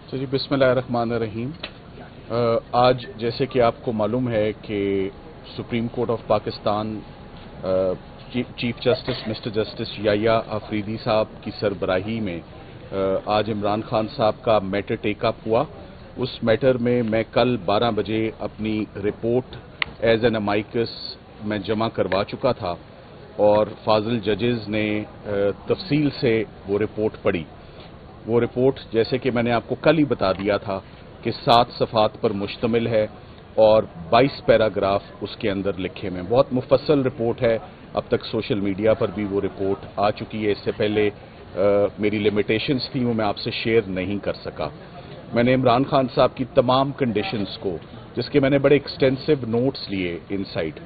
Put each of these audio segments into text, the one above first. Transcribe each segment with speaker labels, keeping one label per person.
Speaker 1: تو جی बिस्मिल्लाहिर्रहमानिर्रहीम। आज जैसे कि आपको मालूम है कि supreme court of Pakistan chief justice mister justice Yahya Afridi साहब की सरबराही में आज इमरान खान साहब का मैटर टेक अप हुआ। उस मैटर में मैं कल 12 बजे अपनी रिपोर्ट एज एन अमाइकस मैं जमा करवा चुका था और फाजिल जजेस ने तफसील से वो रिपोर्ट पढ़ी। वो रिपोर्ट जैसे कि मैंने आपको कल ही बता दिया था कि 7 सफ़ात पर मुश्तमिल है और 22 पैराग्राफ उसके अंदर लिखे हुए हैं। बहुत मुफस्सल रिपोर्ट है। अब तक सोशल मीडिया पर भी वो रिपोर्ट आ चुकी है। इससे पहले मेरी लिमिटेशंस थी, वो मैं आपसे शेयर नहीं कर सका। मैंने इमरान खान साहब की तमाम कंडीशंस को, जिसके मैंने बड़े एक्सटेंसिव नोट्स लिए इनसाइड,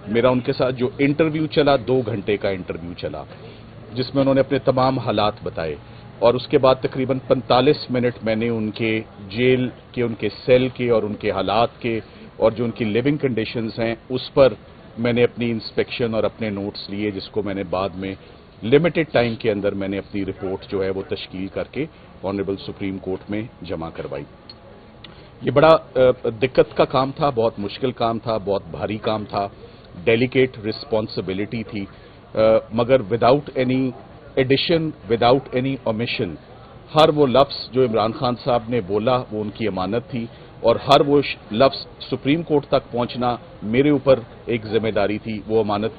Speaker 1: मेरा उनके साथ जो इंटरव्यू चला 2 घंटे का इंटरव्यू चला जिसमें उन्होंने अपने तमाम हालात बताए और उसके बाद तकरीबन 45 मिनट मैंने उनके जेल के, उनके सेल के और उनके हालात के और जो उनकी लिविंग कंडीशंस हैं उस पर मैंने अपनी इंस्पेक्शन और अपने नोट्स लिए, जिसको मैंने बाद में लिमिटेड टाइम के अंदर मैंने अपनी रिपोर्ट जो है वो तश्कील करके ऑनरेबल सुप्रीम कोर्ट में जमा करवाई। ये बड़ा दिक्कत का काम था, बहुत मुश्किल काम था, बहुत भारी काम था, डेलिकेट रिस्पॉन्सिबिलिटी थी, मगर without any addition, without any omission, हर वो लफ्ज़ जो इमरान खान साहब ने बोला वो उनकी अमानत थी और हर वो लफ्ज़ सुप्रीम कोर्ट तक पहुंचना मेरे ऊपर एक जिम्मेदारी थी। वो अमानत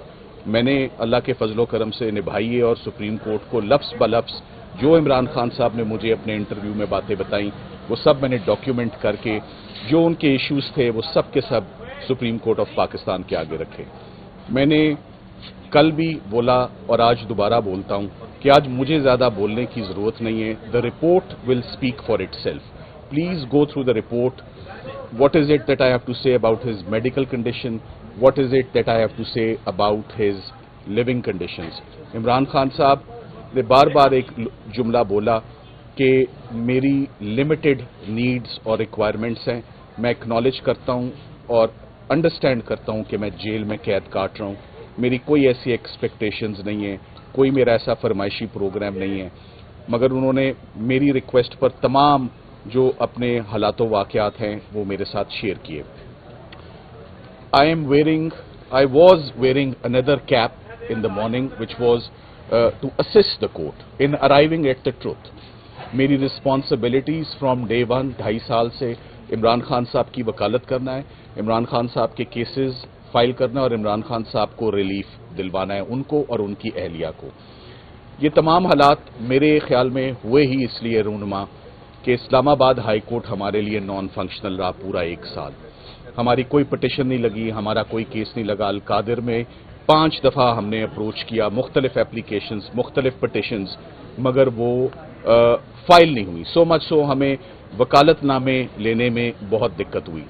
Speaker 1: मैंने अल्लाह के फजलो करम से निभाई है और सुप्रीम कोर्ट को लफ्ज़ ब लफ्ज़ जो इमरान खान साहब ने मुझे अपने इंटरव्यू में बातें बताई वो सब मैंने डॉक्यूमेंट करके जो उनके इश्यूज़ थे वो सब के सब सुप्रीम कोर्ट ऑफ पाकिस्तान के आगे रखे। मैंने कल भी बोला और आज दोबारा बोलता हूं कि आज मुझे ज्यादा बोलने की जरूरत नहीं है। The report will speak for itself. Please go through the report. What is it that I have to say about his medical condition, what is it that I have to say about his living conditions. Imran Khan साहब ने बार बार एक जुमला बोला कि मेरी limited needs और requirements हैं। मैं एक्नॉलेज करता हूं और अंडरस्टैंड करता हूं कि मैं जेल में कैद काट रहा हूं। मेरी कोई ऐसी एक्सपेक्टेशंस नहीं है, कोई मेरा ऐसा फरमाइशी प्रोग्राम नहीं है, मगर उन्होंने मेरी रिक्वेस्ट पर तमाम जो अपने हालात वाक़यात हैं वो मेरे साथ शेयर किए। I was wearing another cap in the morning which was to assist the court in arriving at the truth. मेरी रिस्पॉन्सिबिलिटीज फ्रॉम डे 1 2.5 साल से इमरान खान साहब की वकालत करना है, इमरान खान साहब के केसेस फाइल करना और इमरान खान साहब को रिलीफ दिलवाना है, उनको और उनकी अहलिया को। ये तमाम हालात मेरे ख्याल में हुए ही इसलिए रूनुमा कि इस्लामाबाद हाई कोर्ट हमारे लिए नॉन फंक्शनल रहा पूरा 1 साल। हमारी कोई पिटिशन नहीं लगी, हमारा कोई केस नहीं लगा। अलकादिर में 5 दफ़ा हमने अप्रोच किया, मुख्तलिफ एप्लीकेशंस, मुख्तलिफ पिटिशंस, मगर वो फाइल नहीं हुई। सो मच सो हमें वकालतनामे लेने में बहुत दिक्कत हुई।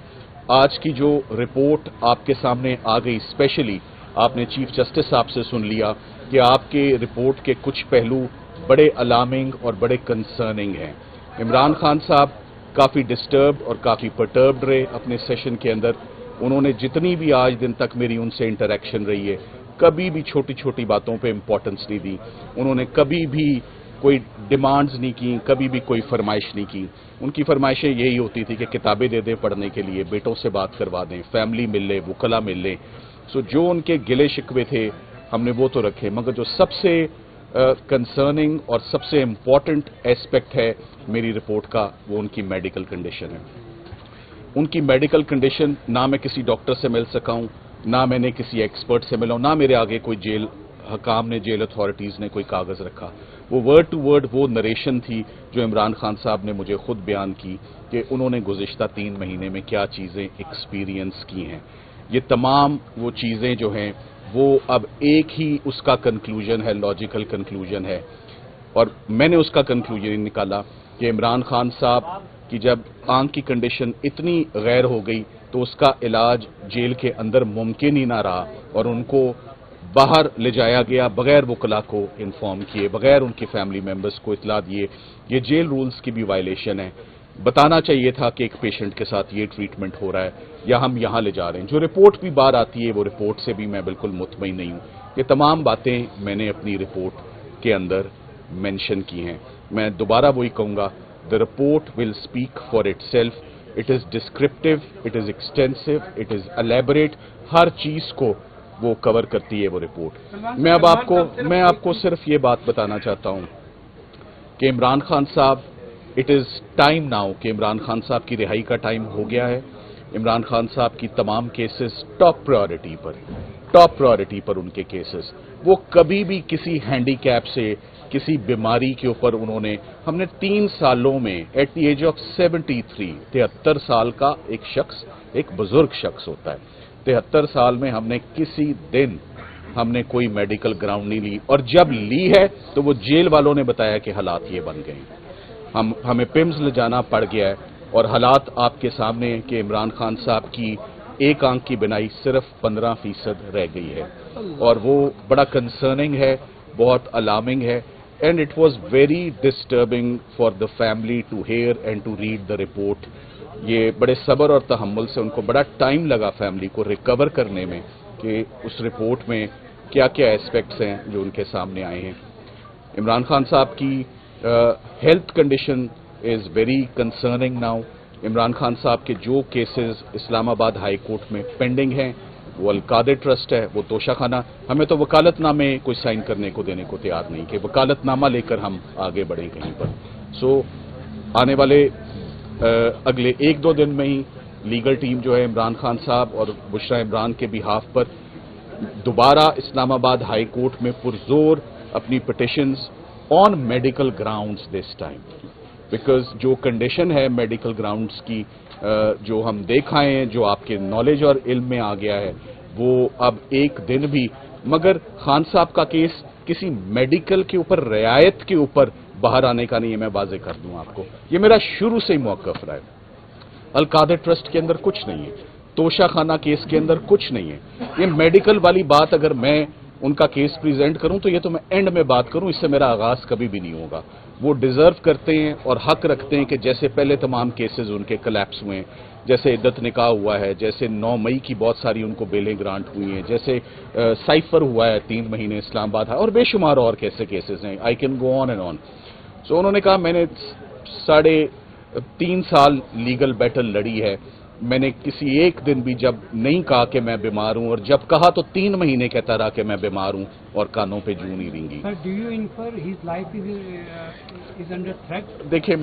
Speaker 1: आज की जो रिपोर्ट आपके सामने आ गई, स्पेशली आपने चीफ जस्टिस साहब से सुन लिया कि आपके रिपोर्ट के कुछ पहलू बड़े अलार्मिंग और बड़े कंसर्निंग हैं। इमरान खान साहब काफ़ी डिस्टर्ब्ड और काफ़ी परटर्ब्ड रहे अपने सेशन के अंदर। उन्होंने जितनी भी आज दिन तक मेरी उनसे इंटरेक्शन रही है, कभी भी छोटी छोटी बातों पे इम्पोर्टेंस नहीं दी। उन्होंने कभी भी कोई डिमांड्स नहीं की, कभी भी कोई फरमाइश नहीं की। उनकी फरमाइशें यही होती थी कि किताबें दे दें पढ़ने के लिए, बेटों से बात करवा दें, फैमिली मिल ले, वकला मिल ले। सो जो उनके गिले शिकवे थे हमने वो तो रखे, मगर जो सबसे कंसर्निंग और सबसे इम्पॉर्टेंट एस्पेक्ट है मेरी रिपोर्ट का वो उनकी मेडिकल कंडीशन है। उनकी मेडिकल कंडीशन, ना मैं किसी डॉक्टर से मिल सका हूं, ना मैंने किसी एक्सपर्ट से मिला हूं, ना मेरे आगे कोई जेल हकाम ने, जेल अथॉरिटीज ने कोई कागज रखा। वो वर्ड टू वर्ड वो नरेशन थी जो इमरान खान साहब ने मुझे खुद बयान की कि उन्होंने गुज़िश्ता 3 महीने में क्या चीज़ें एक्सपीरियंस की हैं। ये तमाम वो चीज़ें जो हैं वो अब एक ही उसका कंक्लूजन है, लॉजिकल कंक्लूजन है, और मैंने उसका कंक्लूजन निकाला कि इमरान खान साहब की जब आंख की कंडीशन इतनी गैर हो गई तो उसका इलाज जेल के अंदर मुमकिन ही ना रहा और उनको बाहर ले जाया गया बगैर वकला को इन्फॉर्म किए, बगैर उनकी फैमिली मेंबर्स को इतला दिए। ये जेल रूल्स की भी वायलेशन है। बताना चाहिए था कि एक पेशेंट के साथ ये ट्रीटमेंट हो रहा है या हम यहाँ ले जा रहे हैं। जो रिपोर्ट भी बाहर आती है वो रिपोर्ट से भी मैं बिल्कुल मुतमईन नहीं हूँ। ये तमाम बातें मैंने अपनी रिपोर्ट के अंदर मेंशन की हैं। मैं दोबारा वही कहूँगा, The report will speak for itself. It is descriptive, it is extensive, it is elaborate. हर चीज को वो कवर करती है वो रिपोर्ट. मैं आपको सिर्फ ये बात बताना चाहता हूं कि इमरान खान साहब, इट इज टाइम नाउ कि इमरान खान साहब की रिहाई का टाइम हो गया है. इमरान खान साहब की तमाम केसेस टॉप प्रायोरिटी पर उनके केसेस, वो कभी भी किसी हैंडीकैप से, किसी बीमारी के ऊपर हमने 3 सालों में एट द एज ऑफ 73 साल का एक शख्स, एक बुजुर्ग शख्स होता है, 73 साल में हमने किसी दिन हमने कोई मेडिकल ग्राउंड नहीं ली, और जब ली है तो वो जेल वालों ने बताया कि हालात ये बन गए. हमें पिम्स ले जाना पड़ गया है, और हालात आपके सामने हैं कि इमरान खान साहब की एक आंख की बिनाई सिर्फ 15% रह गई है, और वो बड़ा कंसर्निंग है, बहुत अलार्मिंग है. And it was very disturbing for the family to hear and to read the report. ये बड़े सब्र और तहम्मुल से उनको बड़ा टाइम लगा फैमिली को रिकवर करने में कि उस रिपोर्ट में क्या क्या एस्पेक्ट्स हैं जो उनके सामने आए हैं. इमरान खान साहब की health condition is very concerning now. Imran Khan साहब के जो केसेस इस्लामाबाद हाई कोर्ट में पेंडिंग हैं, वो अलकादर ट्रस्ट है, वो तोशाखाना, हमें तो वकालतनामे कोई साइन करने को देने को तैयार नहीं कि वकालतनामा लेकर हम आगे बढ़ें कहीं पर. सो आने वाले अगले 1-2 दिन में ही लीगल टीम जो है इमरान खान साहब और बुशरा इमरान के बिहाफ पर दोबारा इस्लामाबाद हाई कोर्ट में पुरजोर अपनी petitions on medical grounds this time, because जो कंडीशन है मेडिकल ग्राउंड्स की, जो हम देख आए हैं, जो आपके नॉलेज और इल्म में आ गया है, वो अब एक दिन भी, मगर खान साहब का केस किसी मेडिकल के ऊपर, रियायत के ऊपर बाहर आने का नहीं है. मैं वाजे कर दूं आपको, ये मेरा शुरू से ही मौक़िफ़ रहा है. अलकादर ट्रस्ट के अंदर कुछ नहीं है, तोशाखाना केस के अंदर कुछ नहीं है. ये मेडिकल वाली बात अगर मैं उनका केस प्रेजेंट करूं तो ये तो मैं एंड में बात करूं, इससे मेरा आगाज कभी भी नहीं होगा. वो डिजर्व करते हैं और हक रखते हैं कि जैसे पहले तमाम केसेस उनके कलैप्स हुए हैं, जैसे इद्दत निकाह हुआ है, जैसे 9 मई की बहुत सारी उनको बेलें ग्रांट हुई हैं, जैसे साइफर हुआ है 3 महीने इस्लामाबाद, और बेशुमार और कैसे केसेस हैं. I can go on and on. So उन्होंने कहा मैंने 3.5 साल लीगल बैटल लड़ी है, मैंने किसी एक दिन भी जब नहीं कहा कि मैं बीमार हूं, और जब कहा तो 3 महीने कहता रहा कि मैं बीमार हूं और कानों पे जूं नहीं रिंगी. देखिए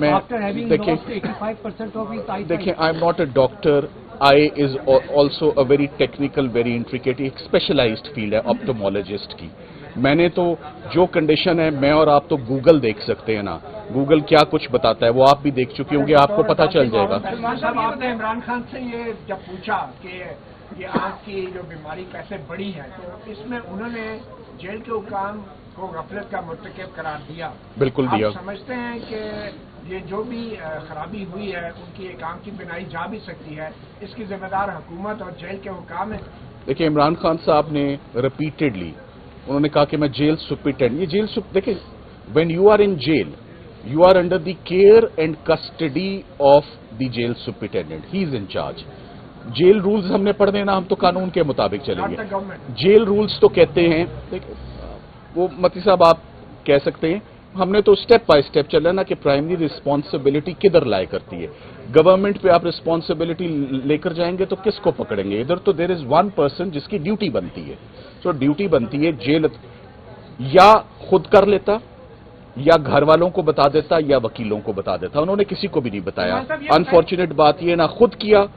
Speaker 1: I am not a doctor. I is also a very technical, very intricate, एक स्पेशलाइज्ड फील्ड है ऑप्टोमोलॉजिस्ट की. मैंने तो जो कंडीशन है, मैं और आप तो गूगल देख सकते हैं ना, गूगल क्या कुछ बताता है वो आप भी देख चुके होंगे, आपको पता चल जाएगा.
Speaker 2: सलमान साहब, आपने इमरान खान से ये जब पूछा कि ये आंख की जो बीमारी कैसे बढ़ी है, तो इसमें उन्होंने जेल के हुकाम को गफलत का मुर्तकब करार दिया.
Speaker 1: बिल्कुल दिया.
Speaker 2: आप समझते हैं कि ये जो भी खराबी हुई है, उनकी एक आंख की बिनाई जा भी सकती है, इसकी जिम्मेदार हुकूमत और जेल के हुकाम है?
Speaker 1: देखिए, इमरान खान साहब ने रिपीटेडली उन्होंने कहा कि मैं जेल सुपरिटेंडेंट, ये जेल देखिए, when you are in jail you are under the care and custody of the jail superintendent. He is in charge. Jail rules हमने पढ़ने ना, हम तो कानून के मुताबिक चलेंगे. जेल रूल्स तो कहते हैं, वो मती साहब आप कह सकते हैं, हमने तो स्टेप बाय स्टेप चला ना कि प्राइमरी रिस्पॉन्सिबिलिटी किधर लाए करती है. गवर्नमेंट पे आप रिस्पॉन्सिबिलिटी लेकर जाएंगे तो किसको पकड़ेंगे? इधर तो देयर इज वन पर्सन जिसकी ड्यूटी बनती है. सो ड्यूटी बनती है, जेल या खुद कर लेता, या घर वालों को बता देता, या वकीलों को बता देता. उन्होंने किसी को भी नहीं बताया. अनफॉर्चुनेट बात ये, ना खुद किया,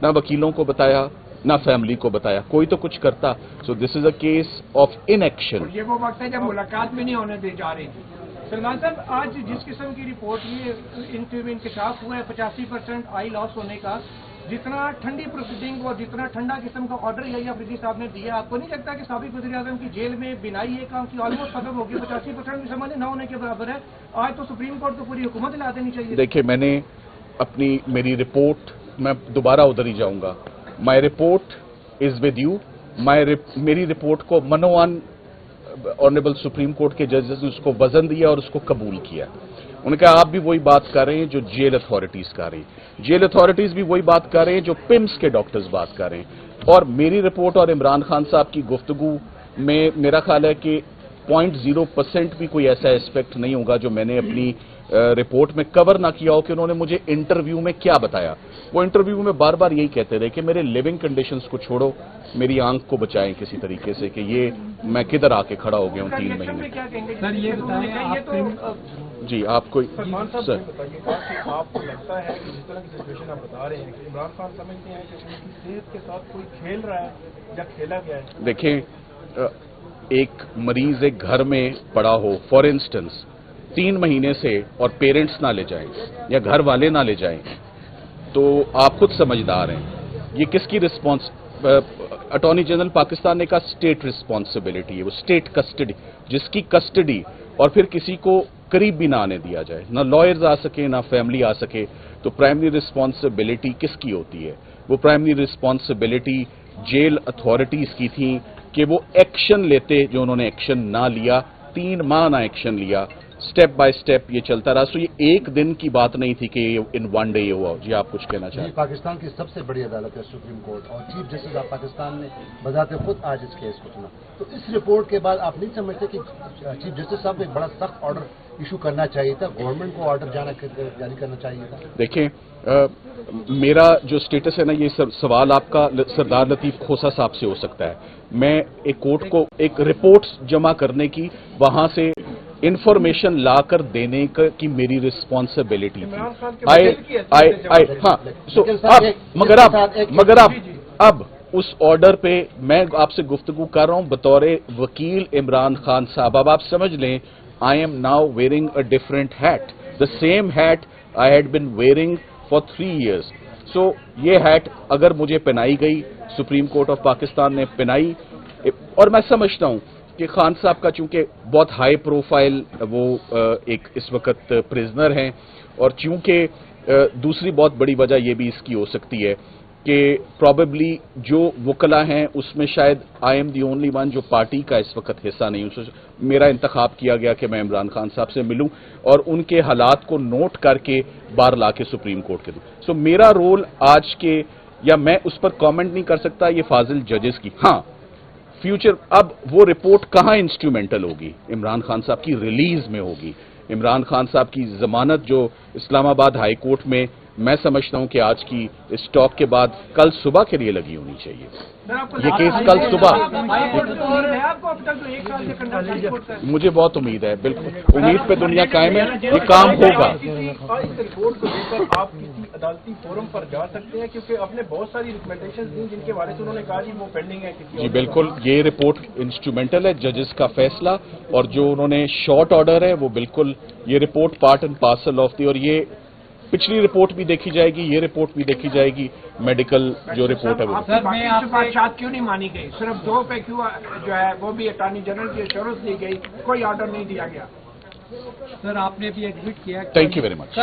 Speaker 1: ना वकीलों को बताया, ना फैमिली को बताया. कोई तो कुछ करता. So this is a case of inaction.
Speaker 2: ये वो वक्त है जब मुलाकात भी नहीं होने दी जा रही थी.
Speaker 3: सलमान साहब, आज जिस किस्म की रिपोर्ट ये इंकशाफ हुआ है 85% आई लॉस होने का, जितना ठंडी प्रोसीडिंग और जितना ठंडा किस्म का ऑर्डर याहिया अफरीदी साहब ने दिया, आपको नहीं लगता कि साबिक वज़ीर-ए-आज़म की जेल में बिनाई एक आंख की ऑलमोस्ट खत्म होगी? 85% भी समझ न होने के बराबर है. आज तो सुप्रीम कोर्ट को पूरी हुकूमत ला देनी चाहिए.
Speaker 1: देखिए, मैंने मेरी रिपोर्ट, मैं दोबारा उधर ही जाऊंगा. माई रिपोर्ट इज विद यू. मेरी रिपोर्ट को मनोवान ऑनरेबल सुप्रीम कोर्ट के जजेस ने उसको वजन दिया और उसको कबूल किया. उन्होंने कहा आप भी वही बात कर रहे हैं जो जेल अथॉरिटीज कर रही हैं, जेल अथॉरिटीज भी वही बात कर रहे हैं जो पिम्स के डॉक्टर्स बात कर रहे हैं. और मेरी रिपोर्ट और इमरान खान साहब की गुफ्तगू में मेरा ख्याल है कि 0.0% भी कोई ऐसा एस्पेक्ट नहीं होगा जो मैंने अपनी रिपोर्ट में कवर ना किया हो कि उन्होंने मुझे इंटरव्यू में क्या बताया। वो इंटरव्यू में बार बार यही कहते रहे कि मेरे लिविंग कंडीशंस को छोड़ो, मेरी आंख को बचाएं किसी तरीके से, कि ये मैं किधर आके खड़ा हो गया हूँ 3 महीने।
Speaker 3: सर ये बताएं
Speaker 1: जी आपको
Speaker 4: सर आपको लगता है कि जिस तरह की सिचुएशन आप बता रहे हैं कि इमरान खान समझते हैं कि उनकी सेहत के साथ कोई खेल रहा है या खेला गया है?
Speaker 1: देखें, एक मरीज एक घर में पड़ा हो फॉर इंस्टेंस 3 महीने से और पेरेंट्स ना ले जाएं या घर वाले ना ले जाएं, तो आप खुद समझदार हैं ये किसकी रिस्पॉन्स। अटॉर्नी जनरल पाकिस्तान ने कहा स्टेट रिस्पॉन्सिबिलिटी है, वो स्टेट कस्टडी, जिसकी कस्टडी और फिर किसी को करीब भी ना आने दिया जाए, ना लॉयर्स आ सके ना फैमिली आ सके, तो प्राइमरी रिस्पॉन्सिबिलिटी किसकी होती है? वो प्राइमरी रिस्पॉन्सिबिलिटी जेल अथॉरिटीज की थी कि वो एक्शन लेते, जो उन्होंने एक्शन ना लिया, 3 माह ना एक्शन लिया, स्टेप बाय स्टेप ये चलता रहा। सो ये एक दिन की बात नहीं थी कि इन 1 डे ये हुआ। जी आप कुछ कहना चाहें?
Speaker 5: पाकिस्तान की सबसे बड़ी अदालत है सुप्रीम कोर्ट, और चीफ जस्टिस ऑफ पाकिस्तान ने बजाते खुद आज इस केस को सुना। तो इस रिपोर्ट के बाद आप नहीं समझते कि चीफ जस्टिस साहब को एक बड़ा सख्त ऑर्डर इशू करना चाहिए था, गवर्नमेंट को ऑर्डर जारी करना चाहिए था?
Speaker 1: देखें, मेरा जो स्टेटस है ना, ये सवाल आपका सरदार लतीफ खोसा साहब से हो सकता है। मैं एक कोर्ट को एक रिपोर्ट जमा करने की, वहां से इंफॉर्मेशन लाकर देने की मेरी रिस्पॉन्सिबिलिटी थी। हाँ, सो अब अब उस ऑर्डर पे मैं आपसे गुफ्तगू कर रहा हूं बतौर वकील इमरान खान साहब। अब आप समझ लें, I am now wearing a different hat, the same hat I had been wearing for 3 years। सो ये हैट अगर मुझे पहनाई गई, सुप्रीम कोर्ट ऑफ पाकिस्तान ने पहनाई, और मैं समझता हूं कि खान साहब का चूंकि बहुत हाई प्रोफाइल वो एक इस वक्त प्रिजनर हैं, और चूंकि दूसरी बहुत बड़ी वजह यह भी इसकी हो सकती है कि प्रोबेबली जो वकला हैं उसमें शायद I am the only one जो पार्टी का इस वक्त हिस्सा नहीं हूं। मेरा इंतखाब किया गया कि मैं इमरान खान साहब से मिलूं और उनके हालात को नोट करके बाहर लाके सुप्रीम कोर्ट के दूं। सो मेरा रोल आज के, या मैं उस पर कमेंट नहीं कर सकता, ये फाजिल जजेस की। हाँ, फ्यूचर, अब वो रिपोर्ट कहां इंस्ट्रूमेंटल होगी? इमरान खान साहब की रिलीज में होगी। इमरान खान साहब की जमानत जो इस्लामाबाद हाई कोर्ट में, मैं समझता हूं कि आज की इस टॉक के बाद कल सुबह के लिए लगी होनी चाहिए। ये केस कल सुबह, मुझे बहुत उम्मीद है, बिल्कुल उम्मीद पे दुनिया कायम है, ये काम होगा।
Speaker 4: इस रिपोर्ट को लेकर आप किसी अदालती फोरम पर जा सकते हैं, क्योंकि आपने बहुत सारी रिकमेंडेशन दी जिनके बारे में उन्होंने कहा जी वो पेंडिंग है किसी।
Speaker 1: जी बिल्कुल, ये रिपोर्ट इंस्ट्रूमेंटल है, जजेस का फैसला, और जो उन्होंने शॉर्ट ऑर्डर है वो बिल्कुल, ये report part and parcel of the, और ये पिछली रिपोर्ट भी देखी जाएगी, ये रिपोर्ट भी देखी जाएगी, मेडिकल जो रिपोर्ट है वो।
Speaker 2: बात क्यों नहीं मानी गई? सिर्फ 2 पे क्यों जो है वो भी अटॉर्नी जनरल की एश्योरेंस दी गई, कोई ऑर्डर नहीं दिया गया?
Speaker 3: सर आपने भी एडमिट किया।
Speaker 1: Thank you very much.